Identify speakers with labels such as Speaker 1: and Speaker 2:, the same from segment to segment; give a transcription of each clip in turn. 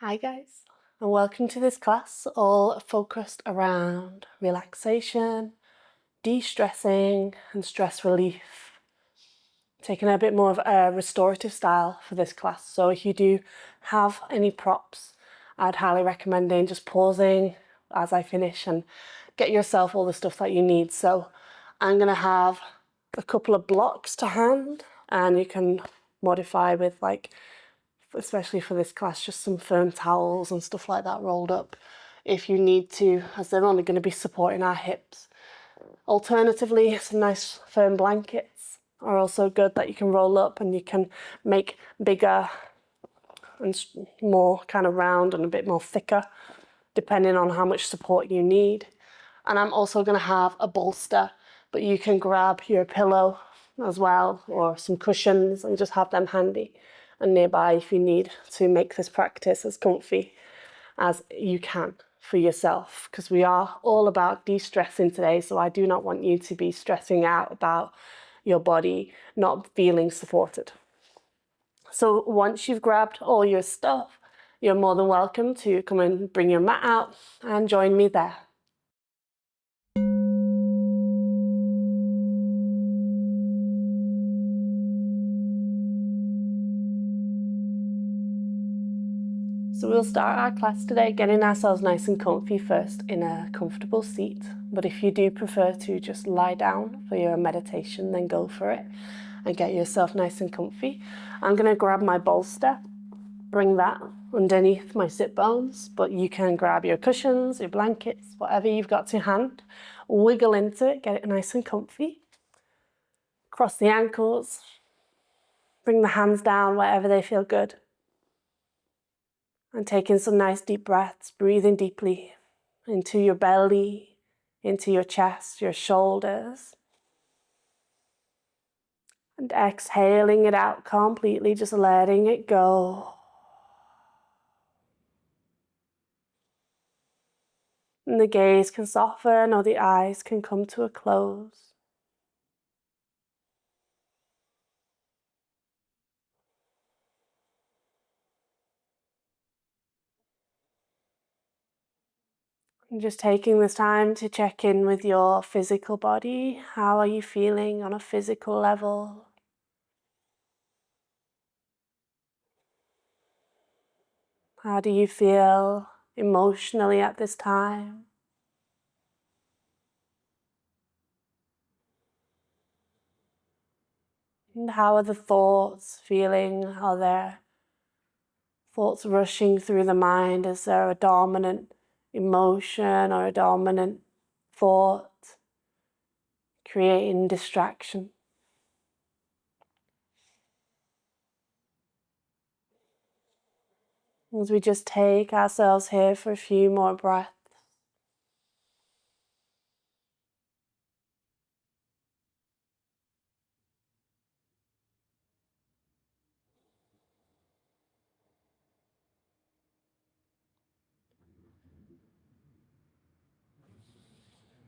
Speaker 1: Hi guys, and welcome to this class all focused around relaxation, de-stressing and stress relief. Taking a bit more of a restorative style for this class. So if you do have any props, I'd highly recommend just pausing as I finish and get yourself all the stuff that you need. So I'm going to have a couple of blocks to hand, and you can modify with, like, especially for this class, just some firm towels and stuff like that rolled up if you need to, as they're only going to be supporting our hips. Alternatively, some nice firm blankets are also good that you can roll up, and you can make bigger and more kind of round and a bit more thicker depending on how much support you need. And I'm also going to have a bolster, but you can grab your pillow as well, or some cushions, and just have them handy and nearby if you need to make this practice as comfy as you can for yourself, because we are all about de-stressing today. So I do not want you to be stressing out about your body not feeling supported. So once you've grabbed all your stuff, you're more than welcome to come and bring your mat out and join me there. So we'll start our class today getting ourselves nice and comfy first in a comfortable seat. But if you do prefer to just lie down for your meditation, then go for it and get yourself nice and comfy. I'm going to grab my bolster, bring that underneath my sit bones, but you can grab your cushions, your blankets, whatever you've got to hand, wiggle into it, get it nice and comfy. Cross the ankles, bring the hands down wherever they feel good. And taking some nice deep breaths, breathing deeply into your belly, into your chest, your shoulders. And exhaling it out completely, just letting it go. And the gaze can soften, or the eyes can come to a close. And just taking this time to check in with your physical body. How are you feeling on a physical level? How do you feel emotionally at this time? And how are the thoughts feeling? Are there thoughts rushing through the mind? Is there a dominant emotion or a dominant thought creating distraction? As we just take ourselves here for a few more breaths.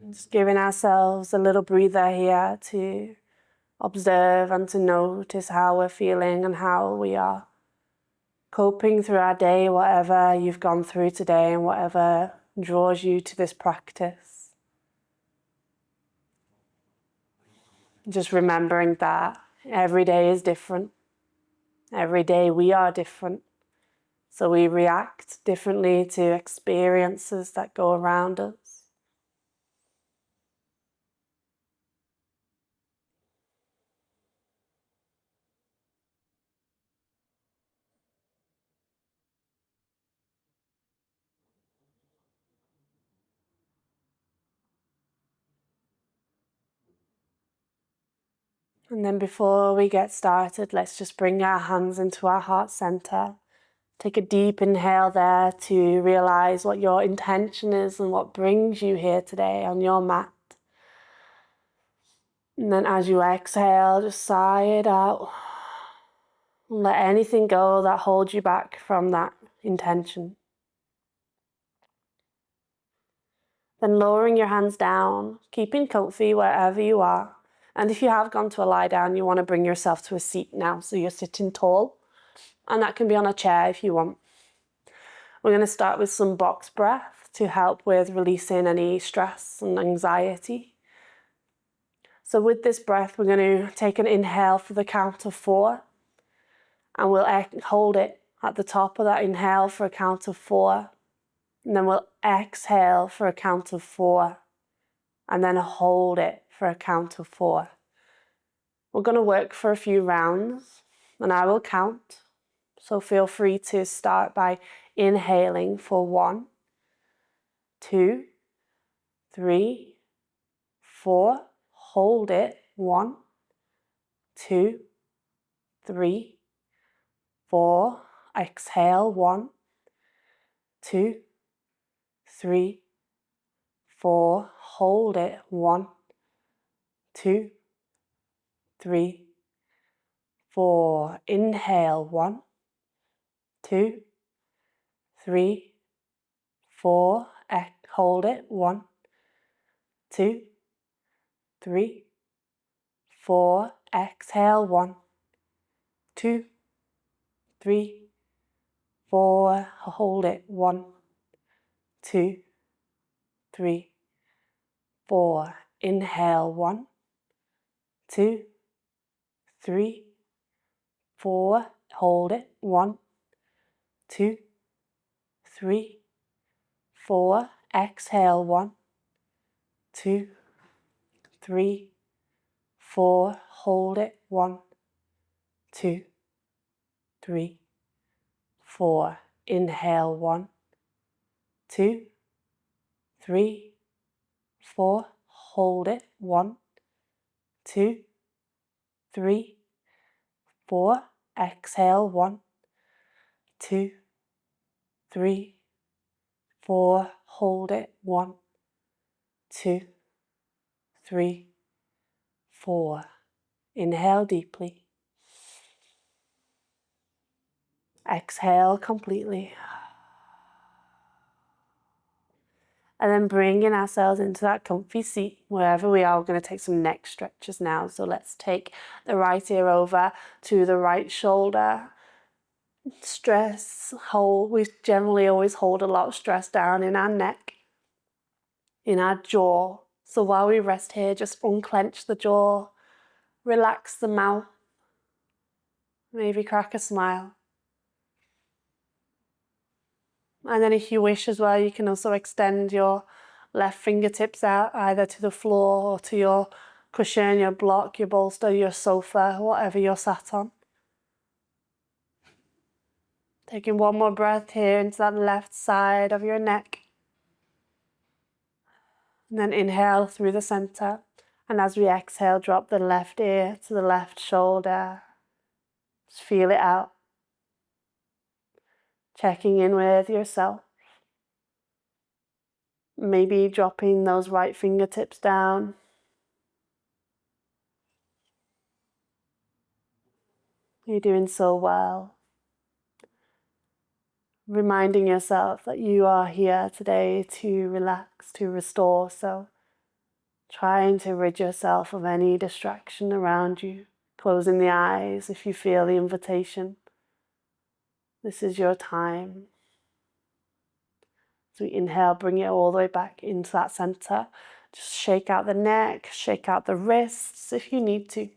Speaker 1: Just giving ourselves a little breather here to observe and to notice how we're feeling and how we are coping through our day, whatever you've gone through today and whatever draws you to this practice. Just remembering that every day is different. Every day we are different. So we react differently to experiences that go around us. And then before we get started, let's just bring our hands into our heart center. Take a deep inhale there to realize what your intention is and what brings you here today on your mat. And then as you exhale, just sigh it out. Let anything go that holds you back from that intention. Then lowering your hands down, keeping comfy wherever you are. And if you have gone to a lie down, you want to bring yourself to a seat now, so you're sitting tall. And that can be on a chair if you want. We're going to start with some box breath to help with releasing any stress and anxiety. So with this breath, we're going to take an inhale for the count of 4, and we'll hold it at the top of that inhale for a count of 4, and then we'll exhale for a count of 4, and then hold it for a count of 4. We're going to work for a few rounds, and I will count. So feel free to start by inhaling for 1, 2, 3, 4. Hold it. 1, 2, 3, 4. Exhale. 1, 2, 3, 4. Hold it. 1, 2, 3, 4. Inhale. 1, 2, 3, 4. Hold it. 1, 2, 3, 4. Exhale. 1, 2, 3, 4. Hold it. 1, 2, 3, 4. Inhale. 1, 2, 3, 4. Hold it. 1, 2, 3, 4. Exhale. 1, 2, 3, 4. Hold it. 1, 2, 3, 4. Inhale. 1, 2, 3, 4. Hold it. 1, 2, 3, 4. Exhale. 1, 2, 3, 4. Hold it. 1, 2, 3, 4. Inhale deeply. Exhale completely. And then bringing ourselves into that comfy seat, wherever we are. We're going to take some neck stretches now. So let's take the right ear over to the right shoulder. Stress, hold. We generally always hold a lot of stress down in our neck, in our jaw. So while we rest here, just unclench the jaw, relax the mouth, maybe crack a smile. And then if you wish as well, you can also extend your left fingertips out either to the floor or to your cushion, your block, your bolster, your sofa, whatever you're sat on. Taking one more breath here into that left side of your neck. And then inhale through the center. And as we exhale, drop the left ear to the left shoulder. Just feel it out. Checking in with yourself. Maybe dropping those right fingertips down. You're doing so well. Reminding yourself that you are here today to relax, to restore. So trying to rid yourself of any distraction around you. Closing the eyes if you feel the invitation. This is your time. So we inhale, bring it all the way back into that center. Just shake out the neck, shake out the wrists if you need to.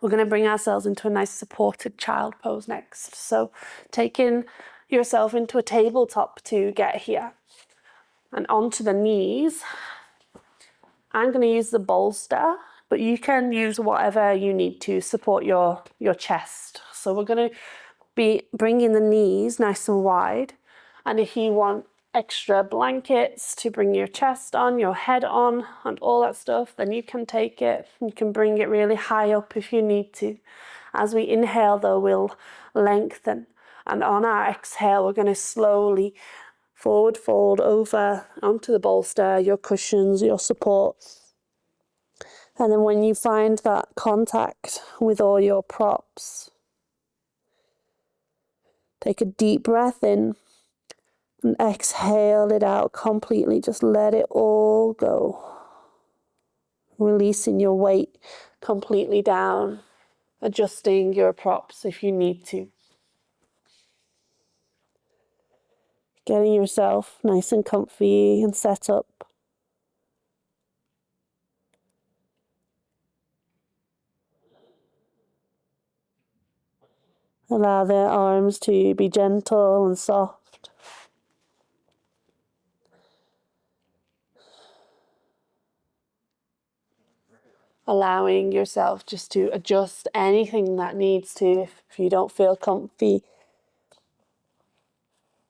Speaker 1: We're going to bring ourselves into a nice supported child pose next. So taking yourself into a tabletop to get here. And onto the knees. I'm going to use the bolster, but you can use whatever you need to support your chest. So we're going to be bringing the knees nice and wide. And if you want extra blankets to bring your chest on, your head on, and all that stuff, then you can take it. You can bring it really high up if you need to. As we inhale, though, we'll lengthen. And on our exhale, we're going to slowly forward fold over onto the bolster, your cushions, your support. And then when you find that contact with all your props, take a deep breath in and exhale it out completely. Just let it all go. Releasing your weight completely down, adjusting your props if you need to. Getting yourself nice and comfy and set up. Allow their arms to be gentle and soft. Allowing yourself just to adjust anything that needs to. If you don't feel comfy,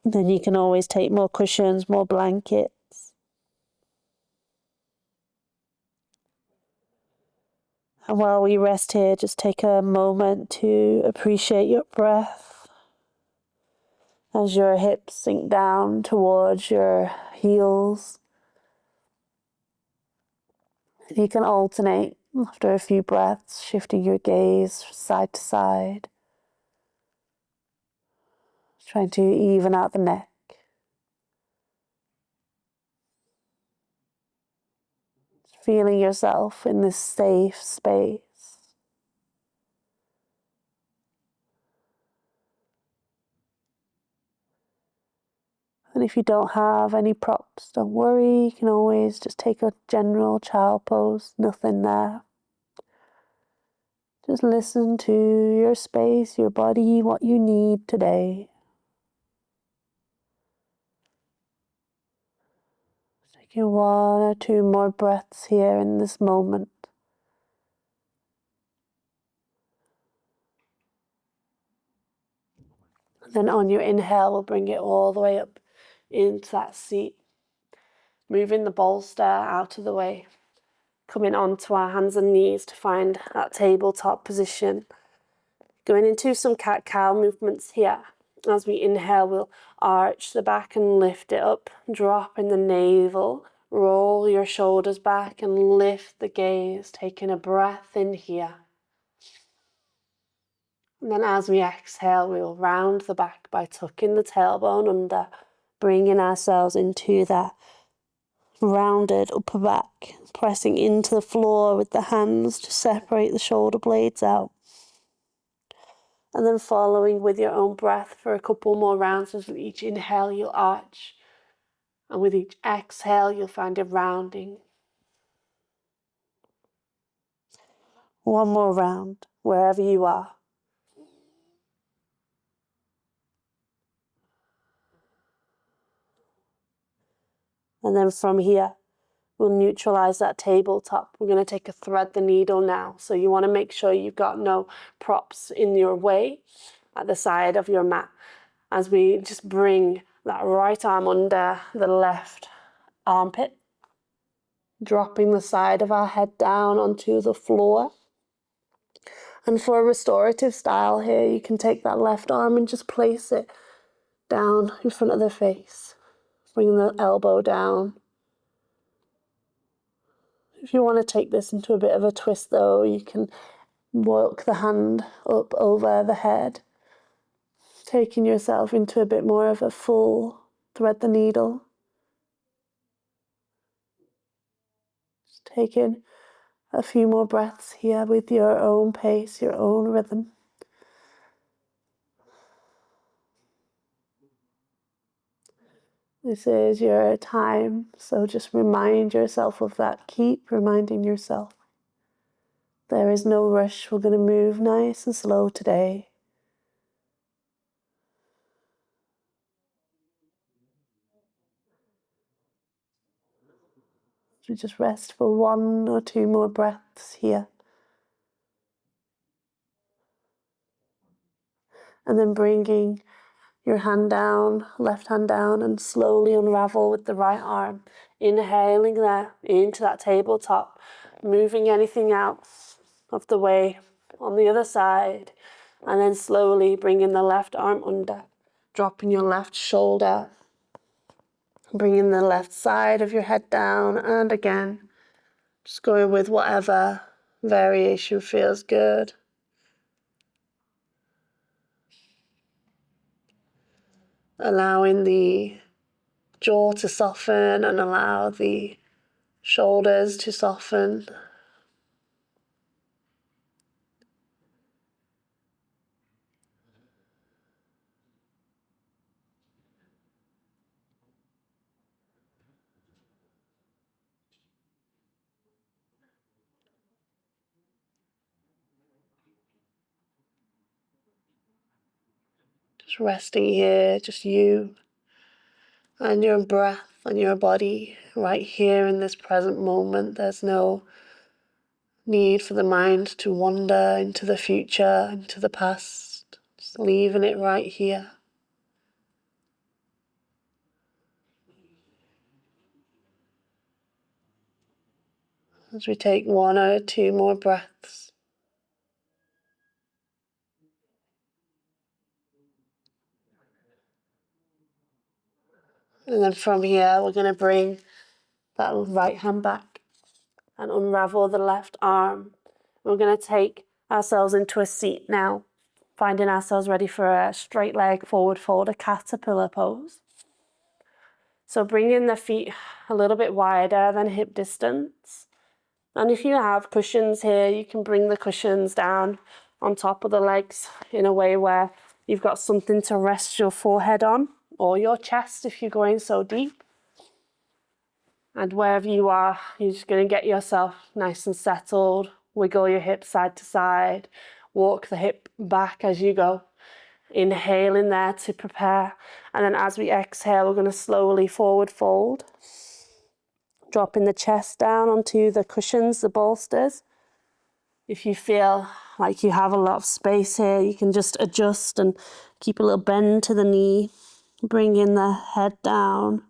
Speaker 1: then you can always take more cushions, more blankets. And while we rest here, just take a moment to appreciate your breath as your hips sink down towards your heels. You can alternate after a few breaths, shifting your gaze side to side, trying to even out the neck. Feeling yourself in this safe space. And if you don't have any props, don't worry, you can always just take a general child pose, nothing there. Just listen to your space, your body, what you need today. Taking 1 or 2 more breaths here in this moment. Then on your inhale, we'll bring it all the way up into that seat. Moving the bolster out of the way. Coming onto our hands and knees to find that tabletop position. Going into some cat-cow movements here. As we inhale, we'll arch the back and lift it up. Drop in the navel. Roll your shoulders back and lift the gaze. Taking a breath in here. And then as we exhale, we'll round the back by tucking the tailbone under. Bringing ourselves into that rounded upper back. Pressing into the floor with the hands to separate the shoulder blades out. And then following with your own breath for a couple more rounds. As with each inhale, you'll arch. And with each exhale, you'll find a rounding. One more round, wherever you are. And then from here, we'll neutralize that tabletop. We're going to take a thread the needle now. So you want to make sure you've got no props in your way at the side of your mat. As we just bring that right arm under the left armpit. Dropping the side of our head down onto the floor. And for a restorative style here, you can take that left arm and just place it down in front of the face. Bring the elbow down. If you want to take this into a bit of a twist though, you can work the hand up over the head. Taking yourself into a bit more of a full thread the needle. Just taking a few more breaths here with your own pace, your own rhythm. This is your time, so just remind yourself of that. Keep reminding yourself. There is no rush. We're going to move nice and slow today. So just rest for 1 or 2 more breaths here. And then bringing your hand down, left hand down, and slowly unravel with the right arm. Inhaling there into that tabletop, moving anything out of the way on the other side, and then slowly bringing the left arm under, dropping your left shoulder, bringing the left side of your head down, and again, just going with whatever variation feels good. Allowing the jaw to soften and allow the shoulders to soften. Just resting here, just you and your breath and your body right here in this present moment. There's no need for the mind to wander into the future, into the past. Just leaving it right here. As we take 1 or 2 more breaths. And then from here, we're going to bring that right hand back and unravel the left arm. We're going to take ourselves into a seat now, finding ourselves ready for a straight leg forward fold, a caterpillar pose. So bringing the feet a little bit wider than hip distance. And if you have cushions here, you can bring the cushions down on top of the legs in a way where you've got something to rest your forehead on, or your chest if you're going so deep. And wherever you are, you're just going to get yourself nice and settled. Wiggle your hips side to side. Walk the hip back as you go. Inhale in there to prepare. And then as we exhale, we're going to slowly forward fold. Dropping the chest down onto the cushions, the bolsters. If you feel like you have a lot of space here, you can just adjust and keep a little bend to the knee. Bring in the head down.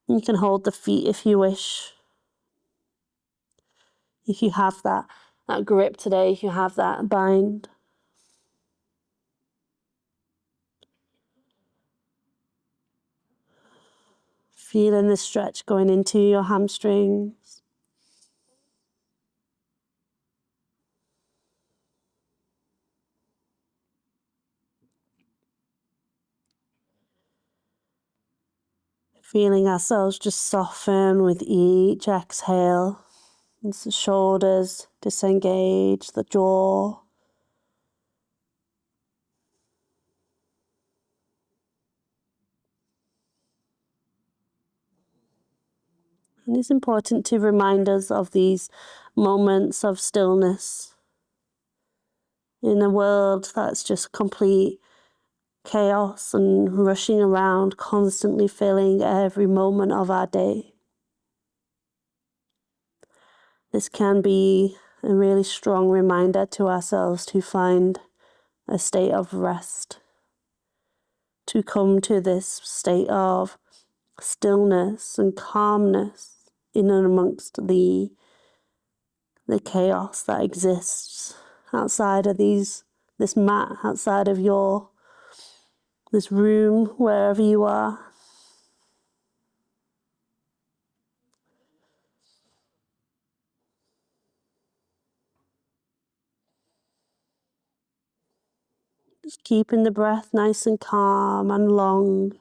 Speaker 1: You can hold the feet if you wish. If you have that grip today, if you have that bind. Feeling the stretch going into your hamstrings. Feeling ourselves just soften with each exhale. As the shoulders disengage, the jaw. And it's important to remind us of these moments of stillness in a world that's just complete chaos and rushing around, constantly filling every moment of our day. This can be a really strong reminder to ourselves to find a state of rest, to come to this state of stillness and calmness in and amongst the chaos that exists outside of this mat, outside of this room, wherever you are. Just keeping the breath nice and calm and long.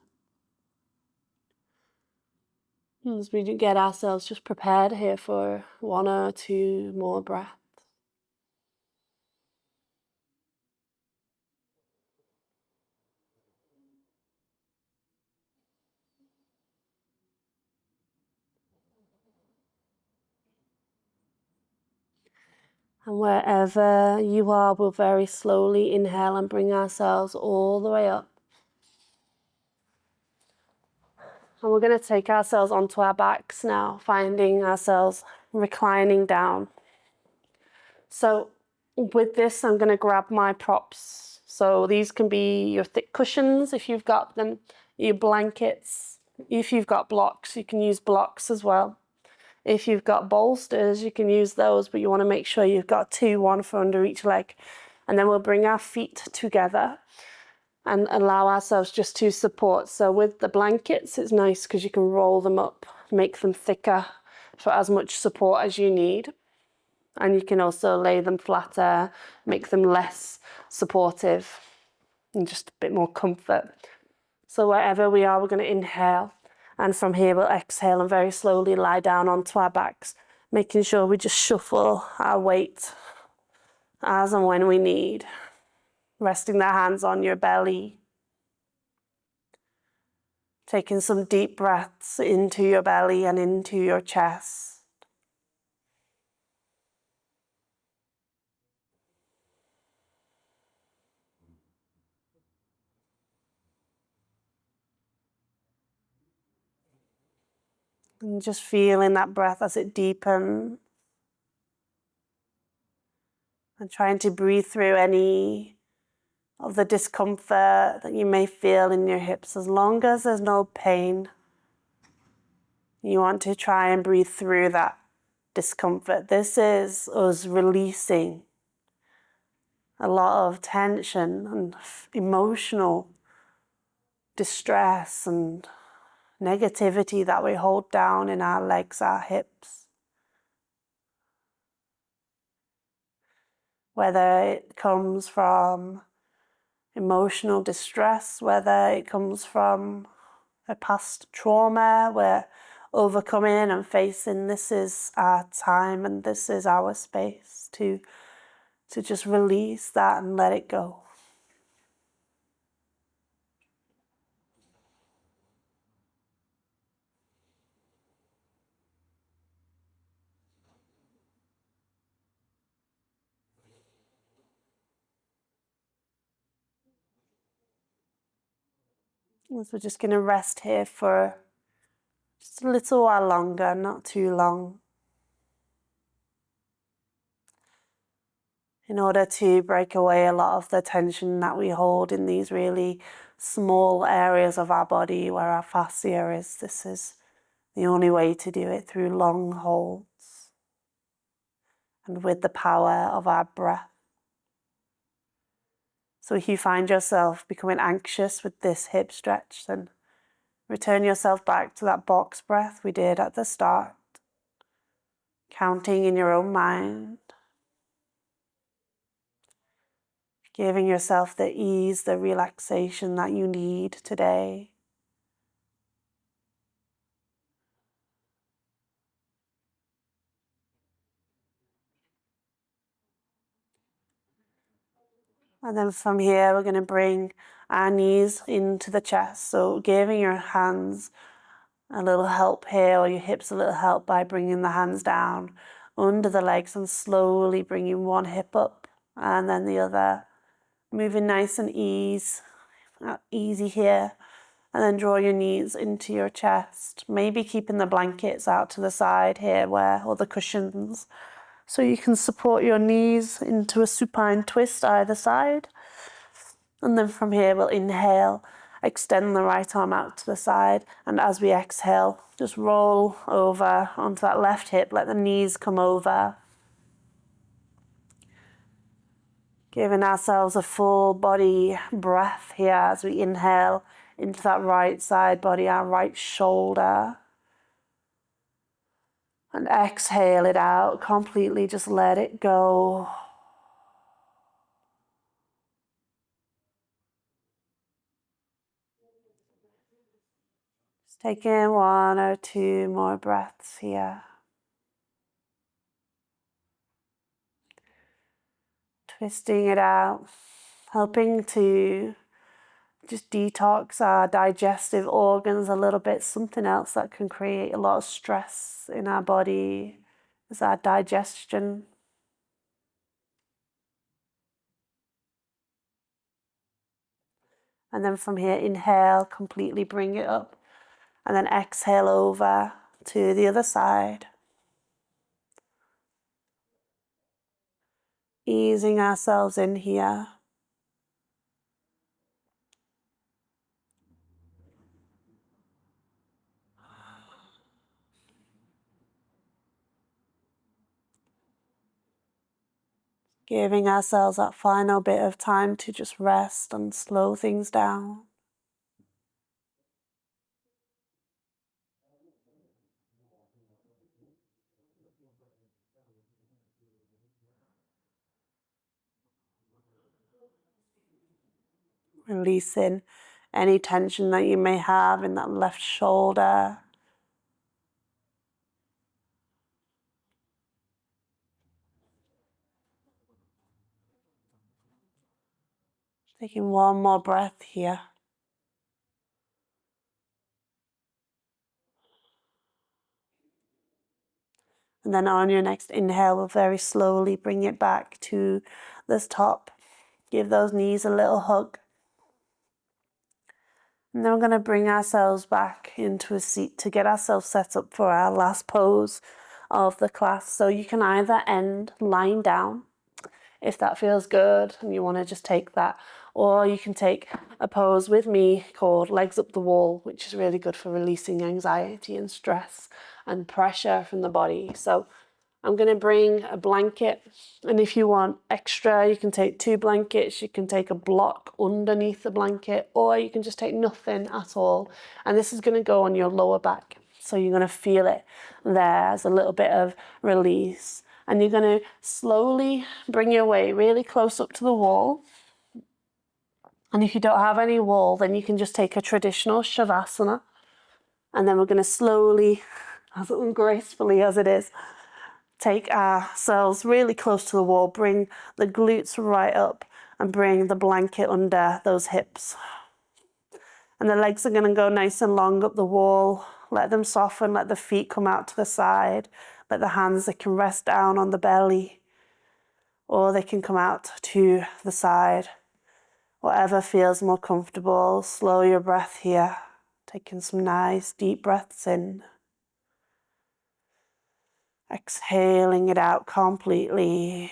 Speaker 1: As we get ourselves just prepared here for 1 or 2 more breaths. And wherever you are, we'll very slowly inhale and bring ourselves all the way up. And we're going to take ourselves onto our backs now, finding ourselves reclining down. So with this, I'm going to grab my props. So these can be your thick cushions if you've got them, your blankets. If you've got blocks, you can use blocks as well. If you've got bolsters, you can use those, but you want to make sure you've got 2, 1 for under each leg. And then we'll bring our feet together and allow ourselves just to support. So with the blankets, it's nice because you can roll them up, make them thicker for as much support as you need. And you can also lay them flatter, make them less supportive and just a bit more comfort. So wherever we are, we're going to inhale. And from here, we'll exhale and very slowly lie down onto our backs, making sure we just shuffle our weight as and when we need. Resting the hands on your belly. Taking some deep breaths into your belly and into your chest. And just feeling that breath as it deepens. And trying to breathe through any of the discomfort that you may feel in your hips, as long as there's no pain. You want to try and breathe through that discomfort. This is us releasing a lot of tension and emotional distress and negativity that we hold down in our legs, our hips. Whether it comes from emotional distress, whether it comes from a past trauma, we're overcoming and facing. This is our time and this is our space to just release that and let it go. So we're just going to rest here for just a little while longer, not too long, in order to break away a lot of the tension that we hold in these really small areas of our body where our fascia is. This is the only way to do it, through long holds and with the power of our breath. So if you find yourself becoming anxious with this hip stretch, then return yourself back to that box breath we did at the start, counting in your own mind, giving yourself the ease, the relaxation that you need today. And then from here, we're going to bring our knees into the chest. So giving your hands a little help here, or your hips a little help by bringing the hands down under the legs and slowly bringing one hip up and then the other. Moving nice and easy here. And then draw your knees into your chest. Maybe keeping the blankets out to the side here, or the cushions, so you can support your knees into a supine twist either side. And then from here, we'll inhale, extend the right arm out to the side. And as we exhale, just roll over onto that left hip, let the knees come over. Giving ourselves a full body breath here as we inhale into that right side body, our right shoulder. And exhale it out completely, just let it go. Just taking one or two more breaths here. Twisting it out, helping to just detox our digestive organs a little bit. Something else that can create a lot of stress in our body is our digestion. And then from here, inhale, completely bring it up. And then exhale over to the other side. Easing ourselves in here. Giving ourselves that final bit of time to just rest and slow things down. Releasing any tension that you may have in that left shoulder. Taking one more breath here. And then on your next inhale, we'll very slowly bring it back to this top. Give those knees a little hug. And then we're going to bring ourselves back into a seat to get ourselves set up for our last pose of the class. So you can either end lying down if that feels good and you want to just take that, or you can take a pose with me called legs up the wall, which is really good for releasing anxiety and stress and pressure from the body. So I'm going to bring a blanket, and if you want extra, you can take 2 blankets, you can take a block underneath the blanket, or you can just take nothing at all. And this is going to go on your lower back. So you're going to feel it there as a little bit of release. And you're going to slowly bring your weight really close up to the wall. And if you don't have any wall, then you can just take a traditional Shavasana. And then we're going to slowly, as ungracefully as it is, take ourselves really close to the wall, bring the glutes right up and bring the blanket under those hips. And the legs are going to go nice and long up the wall. Let them soften, let the feet come out to the side. Let the hands, they can rest down on the belly or they can come out to the side. Whatever feels more comfortable. Slow your breath here. Taking some nice deep breaths in. Exhaling it out completely.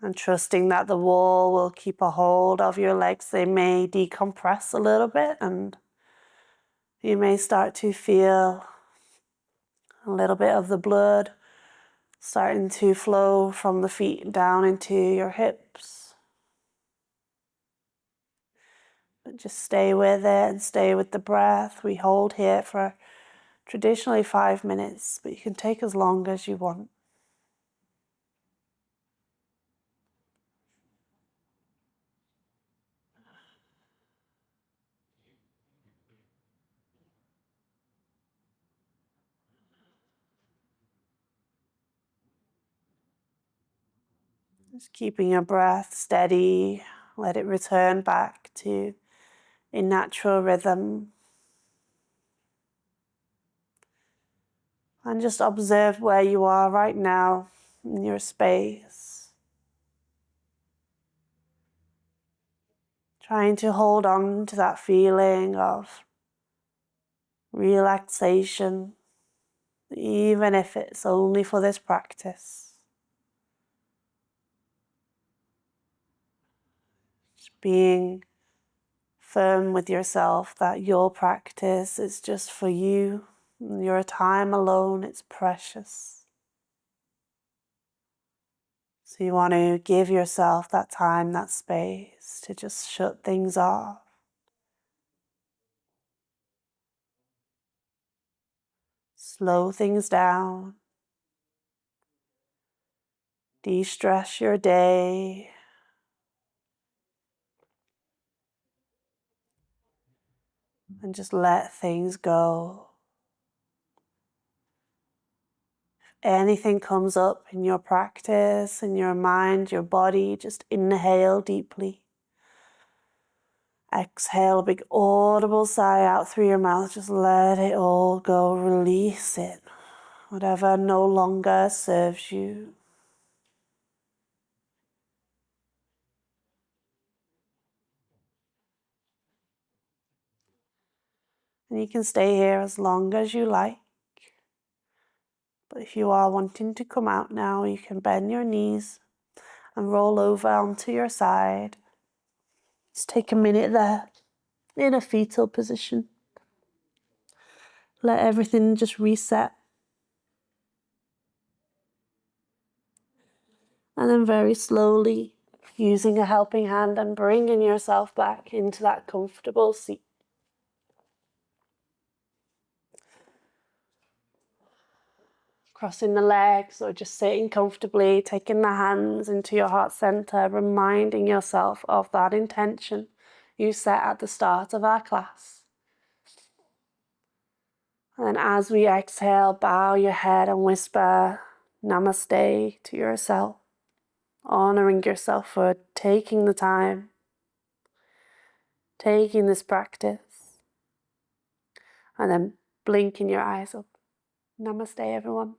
Speaker 1: And trusting that the wall will keep a hold of your legs. They may decompress a little bit and you may start to feel a little bit of the blood starting to flow from the feet down into your hips. But just stay with it and stay with the breath. We hold here for traditionally 5 minutes, but you can take as long as you want. Just keeping your breath steady. Let it return back to a natural rhythm. And just observe where you are right now in your space. Trying to hold on to that feeling of relaxation, even if it's only for this practice. Just being firm with yourself that your practice is just for you. Your time alone, it's precious. So you want to give yourself that time, that space to just shut things off. Slow things down. De-stress your day. And just let things go. Anything comes up in your practice, in your mind, your body, just inhale deeply. Exhale a big audible sigh out through your mouth. Just let it all go. Release it. Whatever no longer serves you. And you can stay here as long as you like. But if you are wanting to come out now, you can bend your knees and roll over onto your side. Just take a minute there in a fetal position. Let everything just reset. And then very slowly, using a helping hand and bringing yourself back into that comfortable seat. Crossing the legs or just sitting comfortably, taking the hands into your heart center, reminding yourself of that intention you set at the start of our class. And then as we exhale, bow your head and whisper Namaste to yourself, honoring yourself for taking the time, taking this practice, and then blinking your eyes up. Namaste, everyone.